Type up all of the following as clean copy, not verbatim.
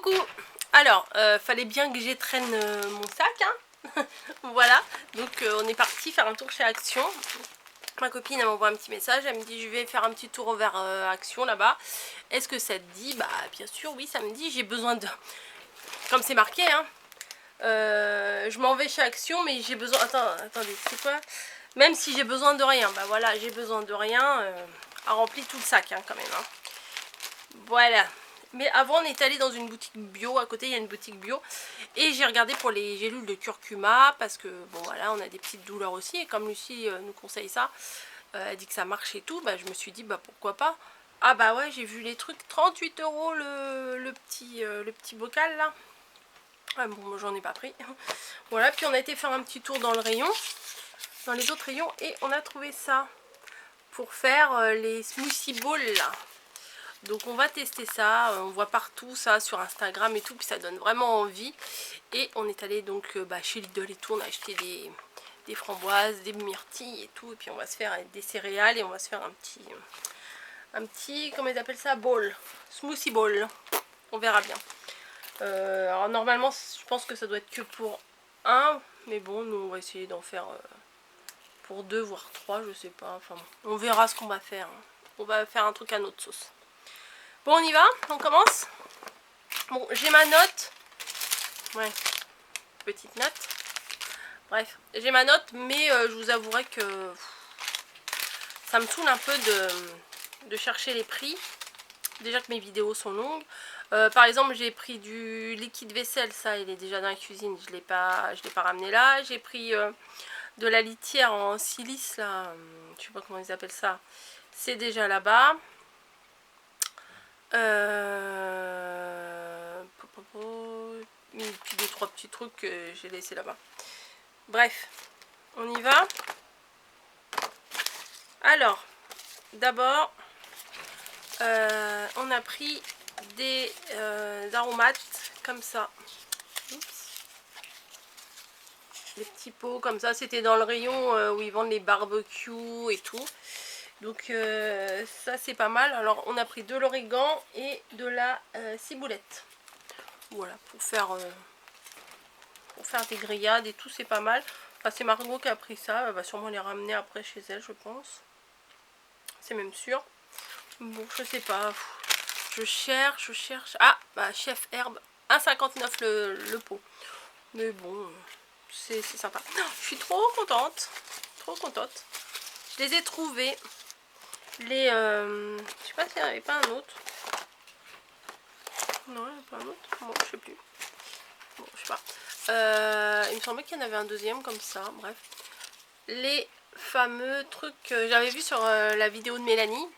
Coucou. Alors, fallait bien que j'étraîne mon sac, hein. Voilà, donc on est parti faire un tour chez Action. Ma copine elle m'envoie un petit message, elle me dit je vais faire un petit tour vers Action là-bas. Est-ce que ça te dit? Bah bien sûr, oui, ça me dit. J'ai besoin de... Comme c'est marqué, hein. Je m'en vais chez Action, mais j'ai besoin... Attendez, c'est quoi? Même si j'ai besoin de rien, bah voilà, j'ai besoin de rien. A rempli tout le sac, hein, quand même, hein. Voilà. Mais avant on est allé dans une boutique bio, à côté il y a une boutique bio. Et j'ai regardé pour les gélules de curcuma, parce que bon voilà, on a des petites douleurs aussi. Et comme Lucie nous conseille ça, elle dit que ça marche et tout, bah je me suis dit bah pourquoi pas. Ah bah ouais, j'ai vu les trucs, 38 € le petit bocal là. Ah bon, moi j'en ai pas pris. Voilà, puis on a été faire un petit tour dans le rayon, dans les autres rayons, et on a trouvé ça pour faire les smoothie bowls là. Donc on va tester ça, on voit partout ça sur Instagram et tout, puis ça donne vraiment envie. Et on est allé donc chez Lidl et tout, on a acheté des framboises, des myrtilles et tout, et puis on va se faire des céréales et on va se faire un petit comment ils appellent ça, bowl, smoothie bowl, on verra bien. Alors normalement je pense que ça doit être que pour un, mais bon nous on va essayer d'en faire pour 2 voire 3, je sais pas, enfin bon, on verra ce qu'on va faire, hein. On va faire un truc à notre sauce. Bon, on y va, on commence. Bon, j'ai ma note. Ouais, petite note. Bref, j'ai ma note, mais je vous avouerai que ça me saoule un peu de chercher les prix. Déjà que mes vidéos sont longues. Par exemple, j'ai pris du liquide vaisselle, ça il est déjà dans la cuisine, je l'ai pas ramené là. J'ai pris de la litière en silice, là, je sais pas comment ils appellent ça. C'est déjà là-bas. Et puis 2-3 petits trucs que j'ai laissé là-bas. Bref, on y va. Alors, d'abord, on a pris des aromates comme ça. Oups. Des petits pots comme ça. C'était dans le rayon où ils vendent les barbecues et tout. Donc ça c'est pas mal. Alors on a pris de l'origan et de la ciboulette. Voilà, pour faire des grillades et tout, c'est pas mal. Enfin, c'est Margot qui a pris ça, elle va sûrement les ramener après chez elle, je pense. C'est même sûr. Bon, je sais pas. Je cherche. Ah, bah Chef Herbe, 1,59 le pot. Mais bon, c'est sympa. Je suis trop contente. Trop contente. Je les ai trouvés. Les... je sais pas s'il n'y en avait pas un autre. Non, il n'y en a pas un autre. Bon, je sais plus. Bon, je sais pas. Il me semblait qu'il y en avait un deuxième comme ça. Bref. Les fameux trucs que j'avais vu sur la vidéo de Mélanie.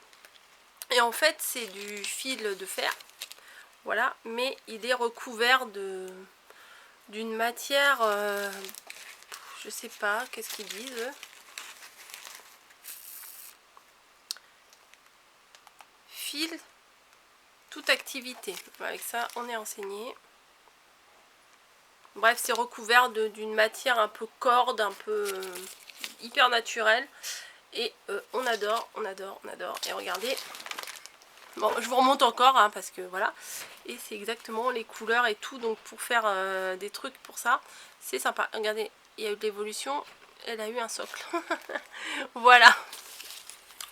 Et en fait, c'est du fil de fer. Voilà. Mais il est recouvert d'une matière... je sais pas. Qu'est-ce qu'ils disent eux. Fil toute activité. Avec ça, on est renseigné. Bref, c'est recouvert d'une matière un peu corde, un peu hyper naturelle. Et on adore. Et regardez. Bon, je vous remonte encore, hein, parce que voilà. Et c'est exactement les couleurs et tout. Donc pour faire des trucs pour ça, c'est sympa. Regardez, il y a eu de l'évolution. Elle a eu un socle. Voilà.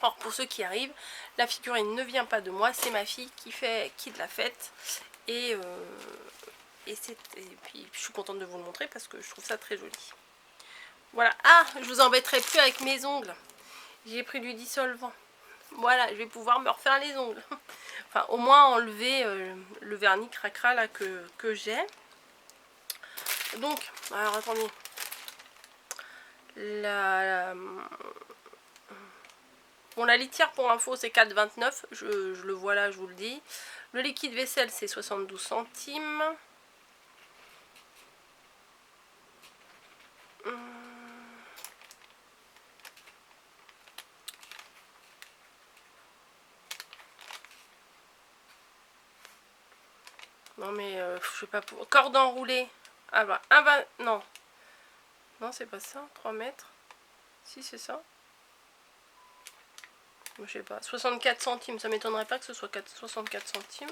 Alors pour ceux qui arrivent, la figurine ne vient pas de moi. C'est ma fille qui l'a faite. Et puis je suis contente de vous le montrer parce que je trouve ça très joli. Voilà. Ah, je vous embêterai plus avec mes ongles. J'ai pris du dissolvant. Voilà, je vais pouvoir me refaire les ongles. Enfin, au moins enlever le vernis cracra là que j'ai. Donc, alors attendez. Bon, la litière pour info c'est 4,29. Je le vois là, je vous le dis. Le liquide vaisselle c'est 72 centimes. Non mais je sais pas pour... Corde enroulée. Ah bah, non. Non, c'est pas ça, 3 mètres. Si, c'est ça. Je sais pas, 64 centimes. Ça m'étonnerait pas que ce soit 64 centimes.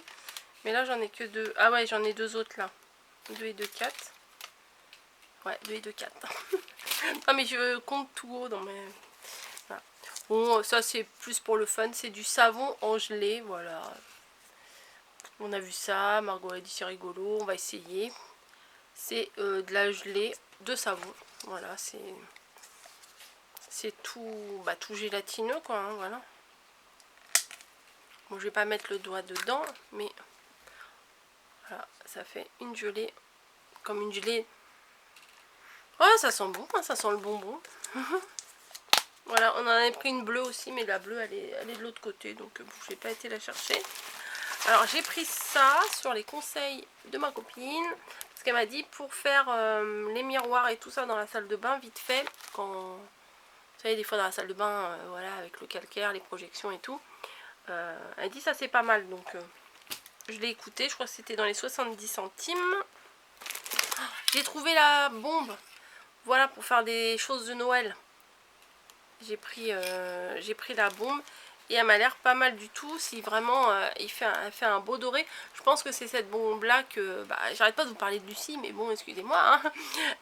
Mais là j'en ai que 2. Ah ouais, j'en ai 2 autres là. 2 et 2, 4. Ouais, 2 et 2, 4. Non mais je compte tout haut dans mes... Voilà. Bon, ça c'est plus pour le fun. C'est du savon en gelée, voilà. On a vu ça, Margot a dit c'est rigolo, on va essayer. C'est de la gelée de savon. Voilà, c'est tout, bah, tout gélatineux quoi, hein, voilà. Bon, je vais pas mettre le doigt dedans, mais voilà, ça fait une gelée, comme une gelée. Oh, ça sent bon, hein, ça sent le bonbon. Voilà, on en avait pris une bleue aussi, mais la bleue elle est de l'autre côté, donc bon, je n'ai pas été la chercher. Alors j'ai pris ça sur les conseils de ma copine, parce qu'elle m'a dit pour faire les miroirs et tout ça dans la salle de bain, vite fait, quand, vous savez, des fois dans la salle de bain, voilà, avec le calcaire, les projections et tout, elle dit ça c'est pas mal, donc je l'ai écouté, je crois que c'était dans les 70 centimes. J'ai trouvé la bombe, voilà, pour faire des choses de Noël. J'ai pris la bombe et elle m'a l'air pas mal du tout. Si vraiment elle fait un beau doré, je pense que c'est cette bombe là que, bah, j'arrête pas de vous parler de Lucie, mais bon, excusez-moi,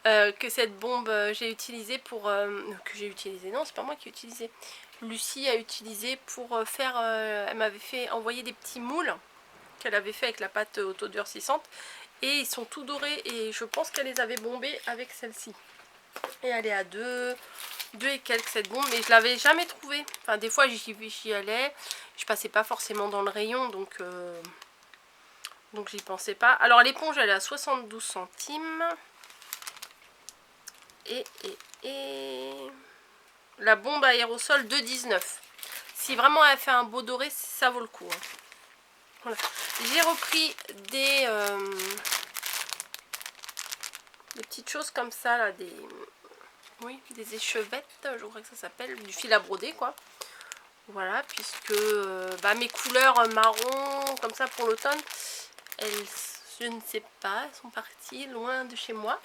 hein, que cette bombe j'ai utilisée pour, que j'ai utilisé, non c'est pas moi qui ai utilisé, Lucie a utilisé pour faire, elle m'avait fait envoyer des petits moules qu'elle avait fait avec la pâte autodurcissante et ils sont tout dorés et je pense qu'elle les avait bombés avec celle-ci. Et elle est à 2 et quelques cette bombe, mais je l'avais jamais trouvée. Enfin des fois j'y allais, je passais pas forcément dans le rayon, donc j'y pensais pas. Alors l'éponge elle est à 72 centimes. Et la bombe à aérosol 2,19. Si vraiment elle fait un beau doré, ça vaut le coup, hein. Voilà. J'ai repris des petites choses comme ça là, oui, des échevettes, je crois que ça s'appelle, du fil à broder quoi. Voilà, puisque bah, mes couleurs marron comme ça pour l'automne, je ne sais pas, elles sont parties loin de chez moi.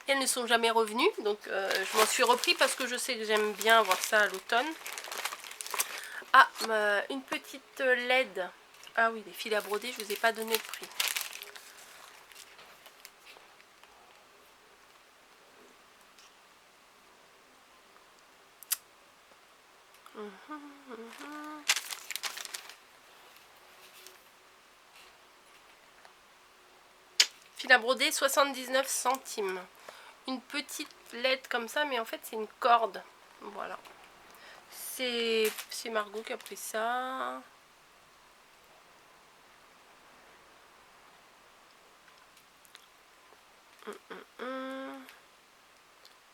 Elles ne sont jamais revenues, donc je m'en suis repris parce que je sais que j'aime bien avoir ça à l'automne. Ah, une petite LED. Ah oui, les fils à broder, je ne vous ai pas donné le prix. Fil à broder 79 centimes. Une petite LED comme ça, mais en fait c'est une corde. Voilà. C'est Margot qui a pris ça.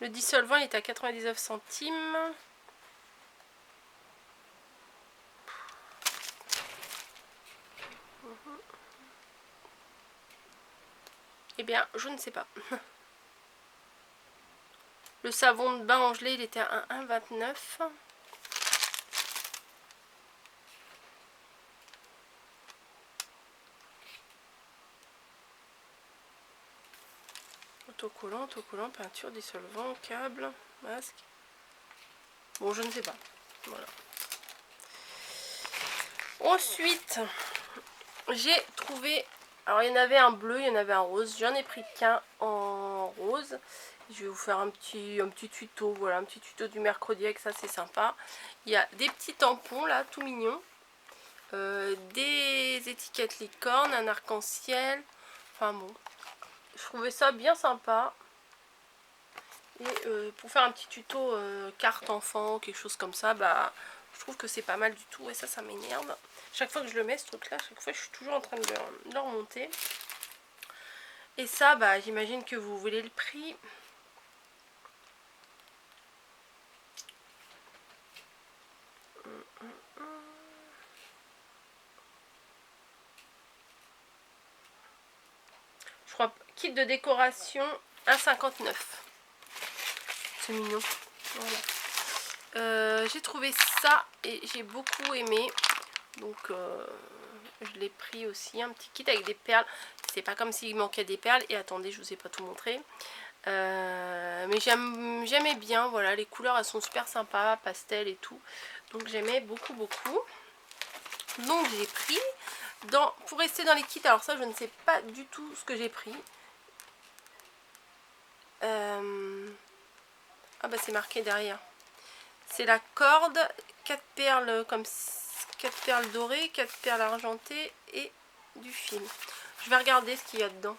Le dissolvant il est à 99 centimes. Eh bien, je ne sais pas. Le savon de bain en gelée, il était à 1,29. Autocollant, peinture, dissolvant, câble, masque. Bon, je ne sais pas. Voilà. Ensuite, j'ai trouvé... Alors, il y en avait un bleu, il y en avait un rose. J'en ai pris qu'un en rose. Je vais vous faire un petit tuto. Voilà, un petit tuto du mercredi avec ça, c'est sympa. Il y a des petits tampons, là, tout mignons. Des étiquettes licorne, un arc-en-ciel. Enfin bon, je trouvais ça bien sympa. Et pour faire un petit tuto carte enfant, quelque chose comme ça, bah je trouve que c'est pas mal du tout. Et ça m'énerve. Chaque fois que je le mets, ce truc là, chaque fois je suis toujours en train de le remonter. Et ça, bah j'imagine que vous voulez le prix. Je crois, kit de décoration 1,59. C'est mignon. Voilà. J'ai trouvé ça et j'ai beaucoup aimé. Donc je l'ai pris aussi. Un petit kit avec des perles. C'est pas comme s'il manquait des perles. Et attendez, je vous ai pas tout montré. Mais j'aimais bien. Voilà, les couleurs elles sont super sympas. Pastel et tout. Donc j'aimais beaucoup. Donc j'ai pris pour rester dans les kits, alors ça je ne sais pas du tout ce que j'ai pris. Ah bah c'est marqué derrière. C'est la corde, 4 perles comme 4 perles dorées, 4 perles argentées et du fil. Je vais regarder ce qu'il y a dedans.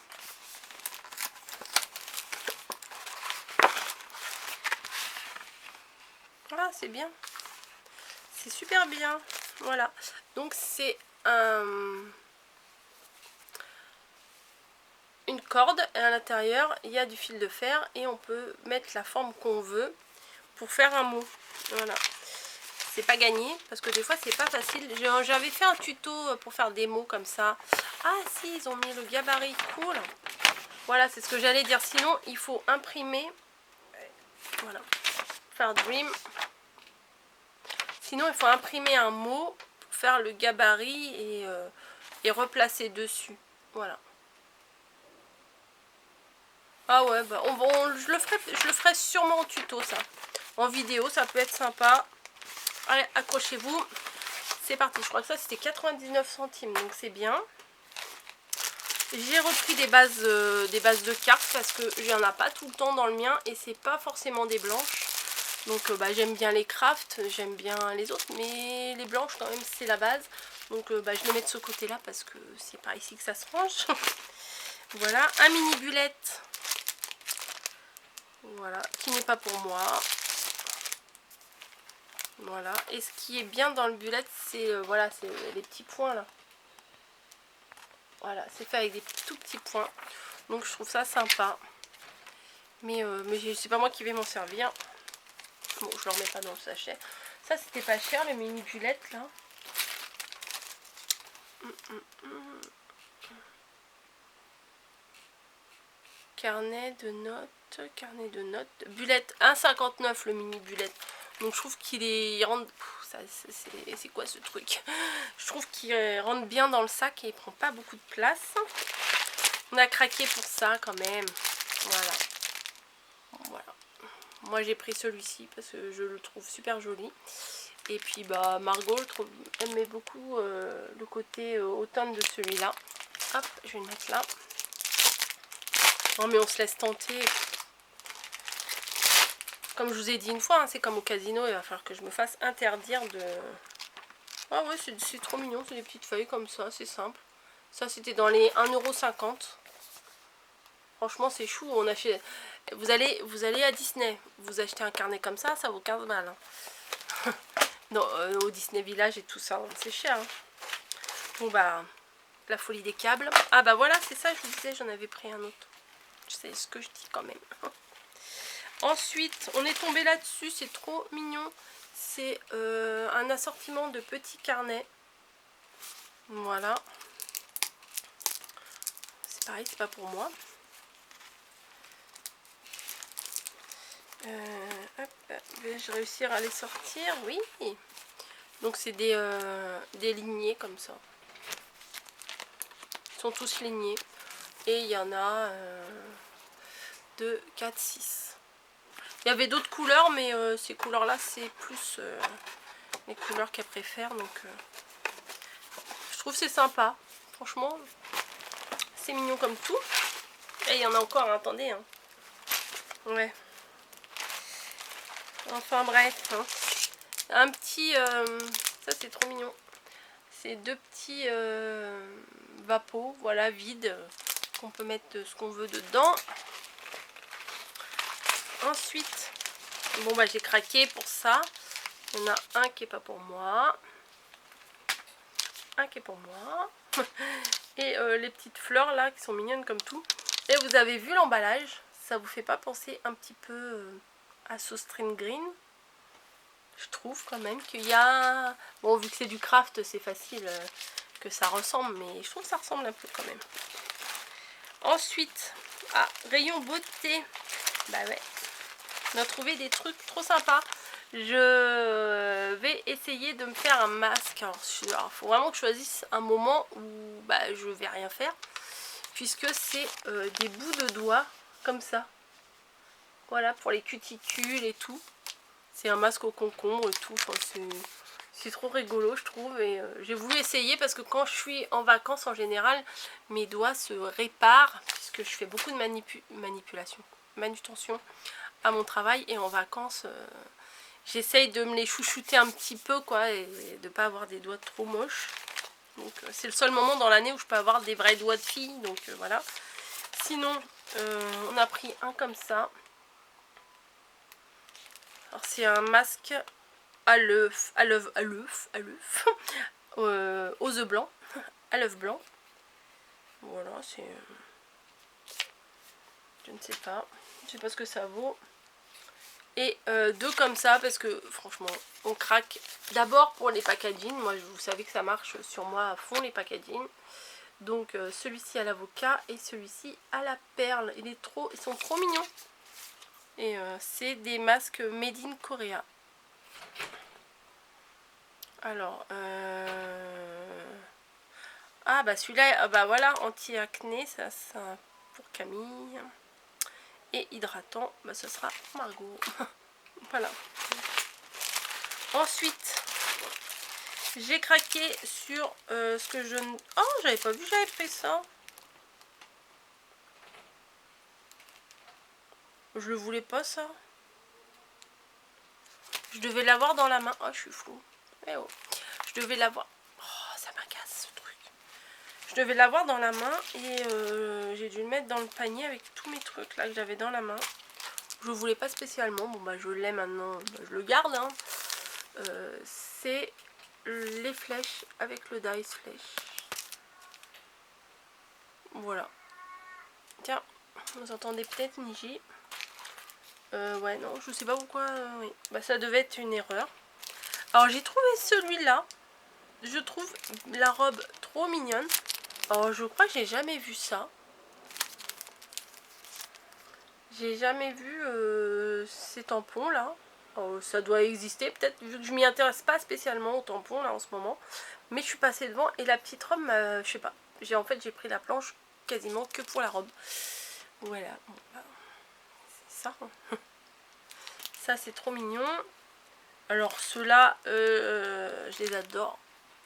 Ah c'est bien. C'est super bien. Voilà. Donc c'est une corde et à l'intérieur il y a du fil de fer et on peut mettre la forme qu'on veut pour faire un mot. Voilà. C'est pas gagné parce que des fois c'est pas facile. J'avais fait un tuto pour faire des mots comme ça. Ah si, ils ont mis le gabarit, cool. Voilà, c'est ce que j'allais dire. Sinon il faut imprimer. Voilà. Faire Dream. Sinon il faut imprimer un mot pour faire le gabarit et replacer dessus. Voilà. Ah ouais, bah je le ferai sûrement en tuto ça. En vidéo, ça peut être sympa. Allez, accrochez-vous. C'est parti. Je crois que ça c'était 99 centimes, donc c'est bien. J'ai repris des bases de cartes parce que il n'y en a pas tout le temps dans le mien et c'est pas forcément des blanches. Donc bah, j'aime bien les crafts, j'aime bien les autres, mais les blanches quand même c'est la base. Donc bah, je les mets de ce côté là parce que c'est par ici que ça se range. Voilà, un mini bullette. Voilà, qui n'est pas pour moi. Voilà, et ce qui est bien dans le bullette, c'est voilà, c'est les petits points là. Voilà, c'est fait avec des tout petits points. Donc je trouve ça sympa. Mais c'est pas moi qui vais m'en servir. Bon, je le remets pas dans le sachet. Ça, c'était pas cher, les mini bullettes là. Carnet de notes. Bullette 1,59 le mini bullette. Donc je trouve qu'il est rentre. C'est quoi ce truc? Je trouve qu'il rentre bien dans le sac et il prend pas beaucoup de place. On a craqué pour ça quand même. Voilà. Voilà. Moi j'ai pris celui-ci parce que je le trouve super joli. Et puis bah Margot aimait beaucoup le côté automne de celui-là. Hop, je vais le mettre là. Non mais on se laisse tenter. Comme je vous ai dit une fois, hein, c'est comme au casino, il va falloir que je me fasse interdire de... Ah ouais, c'est trop mignon, c'est des petites feuilles comme ça, c'est simple. Ça c'était dans les 1,50 €. Franchement c'est chou, on achète... Vous allez à Disney, vous achetez un carnet comme ça, ça vaut 15 balles. Hein. Non, au Disney Village et tout ça, c'est cher. Hein. Bon bah, la folie des câbles. Ah bah voilà, c'est ça, je vous disais, j'en avais pris un autre. Je sais ce que je dis quand même. Ensuite, on est tombé là-dessus, c'est trop mignon. C'est un assortiment de petits carnets. Voilà. C'est pareil, c'est pas pour moi. Hop, vais-je réussir à les sortir? Oui. Donc c'est des lignées comme ça. Ils sont tous lignés. Et il y en a 2, 4, 6. Il y avait d'autres couleurs, mais ces couleurs-là, c'est plus les couleurs qu'elle préfère. Donc, je trouve c'est sympa. Franchement, c'est mignon comme tout. Et il y en a encore, hein, attendez. Hein. Ouais. Enfin bref. Hein. Un petit... ça, c'est trop mignon. C'est deux petits vapeaux, voilà, vides. Qu'on peut mettre ce qu'on veut dedans. Ensuite, bon bah j'ai craqué pour ça. Il y en a un qui est pas pour moi. Un qui est pour moi. Et les petites fleurs là qui sont mignonnes comme tout. Et vous avez vu l'emballage? Ça vous fait pas penser un petit peu à Sauce Stream Green? Je trouve quand même qu'il y a... Bon, vu que c'est du craft, c'est facile que ça ressemble. Mais je trouve que ça ressemble un peu quand même. Ensuite, rayon beauté. Bah ouais. On a trouvé des trucs trop sympas. Je vais essayer de me faire un masque. Alors, il faut vraiment que je choisisse un moment où bah, je vais rien faire. Puisque c'est des bouts de doigts comme ça. Voilà, pour les cuticules et tout. C'est un masque au concombre et tout. Enfin, C'est trop rigolo, je trouve, et j'ai voulu essayer parce que quand je suis en vacances, en général, mes doigts se réparent, puisque je fais beaucoup de manutention à mon travail, et en vacances, j'essaye de me les chouchouter un petit peu, quoi, et de pas avoir des doigts trop moches. Donc c'est le seul moment dans l'année où je peux avoir des vrais doigts de fille, donc voilà. Sinon, on a pris un comme ça. Alors c'est un masque à l'œuf, aux œufs blancs, à l'œuf blanc. Voilà, c'est... je ne sais pas ce que ça vaut. Et deux comme ça parce que franchement on craque. D'abord pour les packaging, moi vous savez que ça marche sur moi à fond les packaging. Donc celui-ci à l'avocat et celui-ci à la perle. Ils sont trop mignons. Et c'est des masques made in Korea. Alors ah bah celui-là, bah voilà, anti-acné, ça pour Camille. Et hydratant, bah ce sera Margot. Voilà. Ensuite, j'ai craqué sur ce que je... Oh, j'avais pas vu, j'avais pris ça. Je le voulais pas, ça. Je devais l'avoir dans la main. Oh, je suis fou. Eh oh. Je devais l'avoir... Oh, ça m'agace, ce truc. Je devais l'avoir dans la main et j'ai dû le mettre dans le panier avec tous mes trucs là que j'avais dans la main. Je le voulais pas spécialement. Bon, bah, je l'ai maintenant. Bah, je le garde, hein. C'est les flèches avec le dice flèche. Voilà. Tiens, vous entendez peut-être Niji. Ouais, non, je sais pas pourquoi. Oui. Bah, ça devait être une erreur. Alors, j'ai trouvé celui-là. Je trouve la robe trop mignonne. Alors, je crois que j'ai jamais vu ça. J'ai jamais vu ces tampons là. Oh, ça doit exister peut-être, vu que je m'y intéresse pas spécialement aux tampons là en ce moment. Mais je suis passée devant et la petite robe, je sais pas. En fait, j'ai pris la planche quasiment que pour la robe. Voilà. Bon, bah, c'est ça. Ça, c'est trop mignon. Alors, ceux-là, je les adore.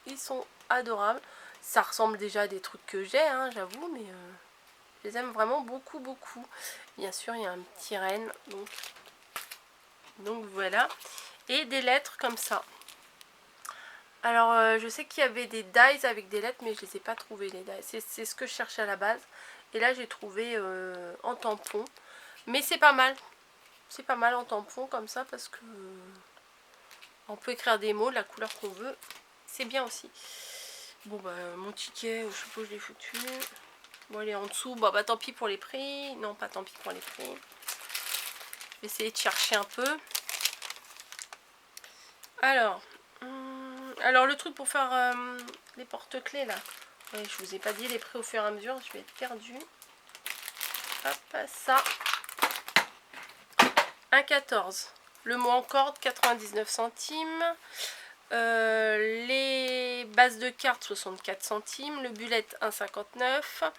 Ils sont adorables. Ça ressemble déjà à des trucs que j'ai, hein, j'avoue, mais je les aime vraiment beaucoup, beaucoup. Bien sûr, il y a un petit renne, donc voilà. Et des lettres comme ça. Alors, je sais qu'il y avait des dies avec des lettres, mais je les ai pas trouvées, les dies. C'est ce que je cherchais à la base. Et là, j'ai trouvé en tampon. Mais c'est pas mal. C'est pas mal en tampon comme ça, parce que on peut écrire des mots de la couleur qu'on veut. C'est bien aussi. Bon, bah, mon ticket, je suppose, je l'ai foutu. Bon, il est en dessous. Bon, bah, tant pis pour les prix. Non, pas tant pis pour les prix. Je vais essayer de chercher un peu. Alors, le truc pour faire les porte-clés, là. Ouais, je vous ai pas dit les prix au fur et à mesure. Je vais être perdue. Hop, ça. 1,14. Le mot en corde, 99 centimes. Les bases de cartes 64 centimes, le bullet 1,59,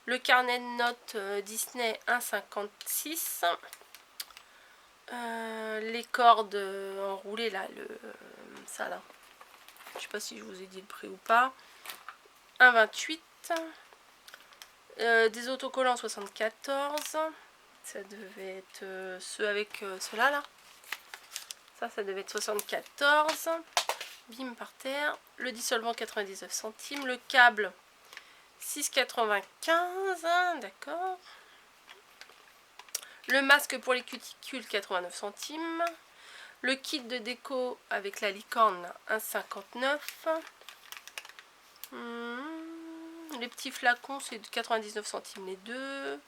le carnet de notes Disney 1,56, les cordes enroulées là, ça là, je sais pas si je vous ai dit le prix ou pas, 1,28, des autocollants 74, ça devait être ceux avec ceux-là là, ça devait être 74. Bim par terre. Le dissolvant 99 centimes. Le câble 6,95. D'accord. Le masque pour les cuticules 89 centimes. Le kit de déco avec la licorne 1,59. Les petits flacons c'est de 99 centimes les deux.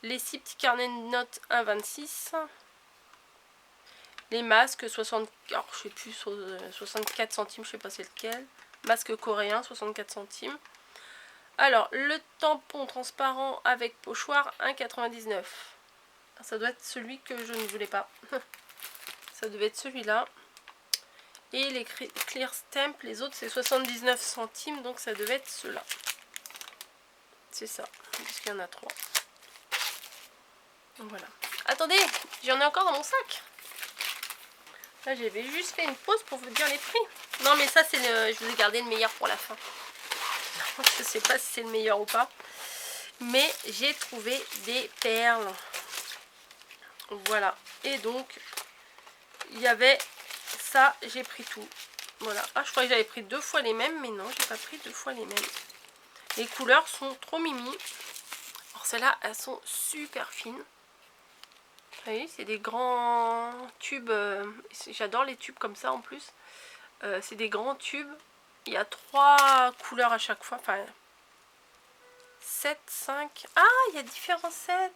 Les 6 petits carnets de notes 1,26. Les masques, 60, alors, je sais plus, 64 centimes, je sais pas c'est lequel. Masque coréen, 64 centimes. Alors, le tampon transparent avec pochoir, 1,99. Ça doit être celui que je ne voulais pas. Ça devait être celui-là. Et les clear stamp, les autres, c'est 79 centimes, donc ça devait être ceux-là. C'est ça, puisqu'il y en a 3. Voilà. Attendez, j'en ai encore dans mon sac. Là j'avais juste fait une pause pour vous dire les prix. Non mais ça c'est le... je vous ai gardé le meilleur pour la fin. Non, je sais pas si c'est le meilleur ou pas. Mais j'ai trouvé des perles. Voilà. Et donc il y avait ça, j'ai pris tout. Voilà. Ah, je croyais que j'avais pris 2 fois les mêmes, mais non, j'ai pas pris 2 fois les mêmes. Les couleurs sont trop mimi. Alors celles-là, elles sont super fines. Vous voyez, c'est des grands tubes. J'adore les tubes comme ça en plus. C'est des grands tubes. Il y a 3 couleurs à chaque fois. Enfin, 7, 5. Ah, il y a différents sets.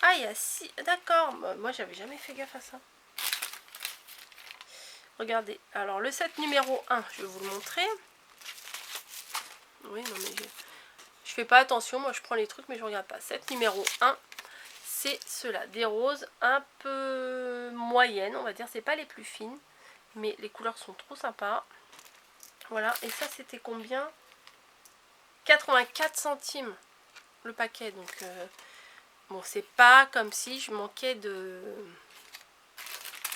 Ah, il y a 6. D'accord. Moi, j'avais jamais fait gaffe à ça. Regardez. Alors, le set numéro 1, je vais vous le montrer. Oui, non, mais je fais pas attention. Moi, je prends les trucs, mais je regarde pas. Set numéro 1, c'est ceux-là. Des roses un peu moyennes, on va dire. C'est pas les plus fines, mais les couleurs sont trop sympas. Voilà. Et ça, c'était combien? 84 centimes le paquet. Donc, bon, c'est pas comme si je manquais de...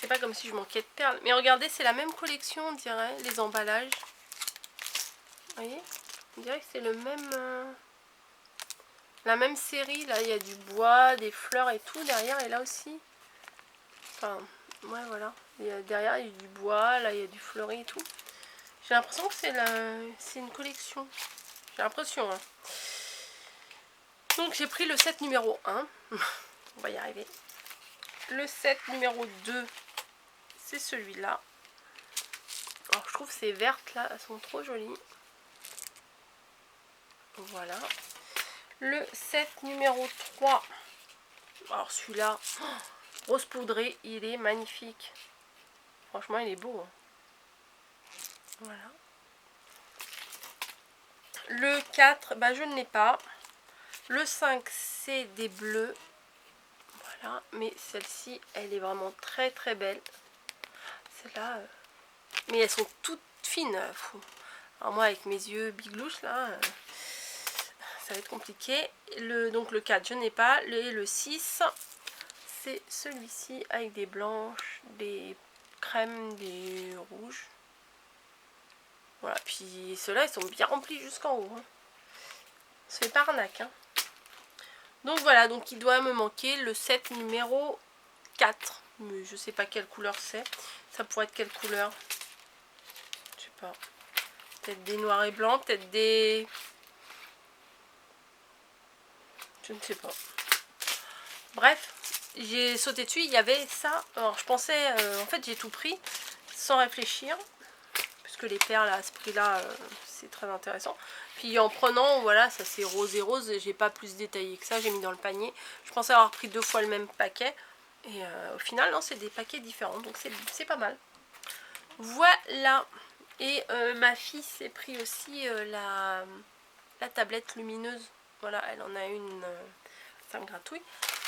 C'est pas comme si je manquais de perles. Mais regardez, c'est la même collection, on dirait, les emballages. Vous voyez? On dirait que c'est le même... la même série. Là, il y a du bois, des fleurs et tout derrière. Et là aussi. Enfin, ouais, voilà. Derrière, il y a du bois. Là, il y a du fleuri et tout. J'ai l'impression que c'est une collection. J'ai l'impression, hein. Donc, j'ai pris le set numéro 1. On va y arriver. Le set numéro 2, c'est celui-là. Alors, je trouve ces vertes, là, elles sont trop jolies. Voilà. Le set numéro 3. Alors, celui-là, rose poudré, il est magnifique. Franchement, il est beau. Hein. Voilà. Le 4, bah, je ne l'ai pas. Le 5, c'est des bleus. Voilà. Mais celle-ci, elle est vraiment très très belle. Celle-là... mais elles sont toutes fines. Alors moi, avec mes yeux biglouches, là... ça va être compliqué. Donc le 4, je n'ai pas. Le 6, c'est celui-ci avec des blanches, des crèmes, des rouges. Voilà, puis ceux-là, ils sont bien remplis jusqu'en haut. Hein. C'est pas arnaque. Hein. Donc voilà, donc il doit me manquer le set numéro 4. Mais je sais pas quelle couleur c'est. Ça pourrait être quelle couleur? Je sais pas. Peut-être des noirs et blancs, peut-être des... je ne sais pas. Bref, j'ai sauté dessus, il y avait ça. Alors je pensais, en fait j'ai tout pris sans réfléchir. Puisque les perles à ce prix là, c'est très intéressant. Puis en prenant, voilà, ça c'est rose et rose. J'ai pas plus détaillé que ça, j'ai mis dans le panier. Je pensais avoir pris 2 fois le même paquet. Et au final, non, c'est des paquets différents. Donc c'est pas mal. Voilà. Et ma fille s'est pris aussi la tablette lumineuse. Voilà, elle en a une... ça me gratouille.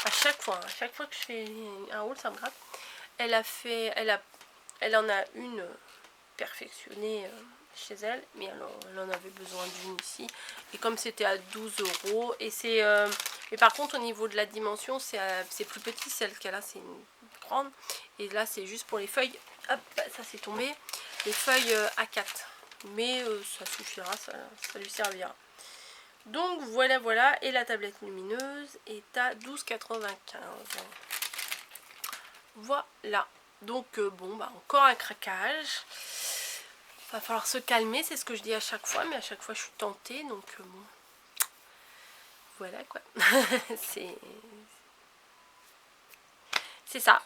À chaque fois que je fais un haul, ça me gratte. Elle en a une perfectionnée chez elle, mais elle en avait besoin d'une ici. Et comme c'était à 12 €, et c'est... mais par contre, au niveau de la dimension, c'est plus petit. Celle qu'elle a, c'est une grande. Et là, c'est juste pour les feuilles. Hop, ça c'est tombé. Les feuilles A4. Mais ça suffira, ça lui servira. Donc voilà, voilà. Et la tablette lumineuse est à 12,95 €. Voilà. Donc bon, bah encore un craquage. Va falloir se calmer, c'est ce que je dis à chaque fois. Mais à chaque fois, je suis tentée. Donc bon. Voilà quoi. C'est ça.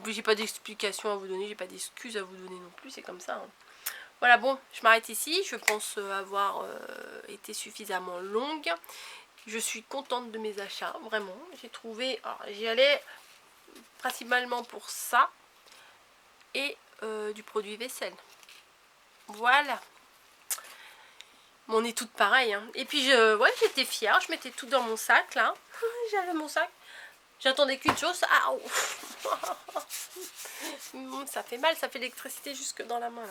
J'ai pas d'explication à vous donner. J'ai pas d'excuses à vous donner non plus. C'est comme ça. Hein. Voilà, bon, je m'arrête ici. Je pense avoir été suffisamment longue. Je suis contente de mes achats, vraiment. J'ai trouvé... j'y allais principalement pour ça. Et du produit vaisselle. Voilà. Bon, on est toutes pareilles. Hein. Et puis, ouais, j'étais fière. Je mettais tout dans mon sac, là. J'avais mon sac. J'attendais qu'une chose. Ah, ça fait mal, ça fait l'électricité jusque dans la main.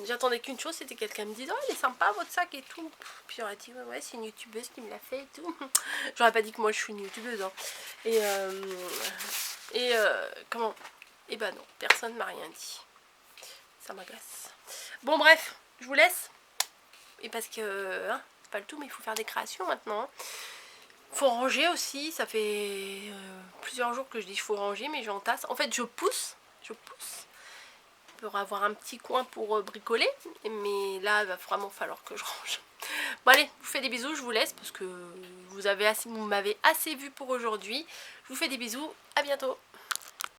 J'attendais qu'une chose, c'était quelqu'un me dise: oh, il est sympa votre sac et tout. Puis j'aurais dit: ouais, c'est une youtubeuse qui me l'a fait et tout. J'aurais pas dit que moi je suis une youtubeuse. Hein. Comment Et bah non, personne m'a rien dit. Ça m'agace. Bon bref, je vous laisse. Et parce que, hein, c'est pas le tout, mais il faut faire des créations maintenant. Hein. Faut ranger aussi, ça fait plusieurs jours que je dis qu'il faut ranger, mais j'entasse. En fait, je pousse. Pour avoir un petit coin pour bricoler, mais là, il va vraiment falloir que je range. Bon allez, je vous fais des bisous, je vous laisse parce que vous m'avez assez vu pour aujourd'hui. Je vous fais des bisous, à bientôt.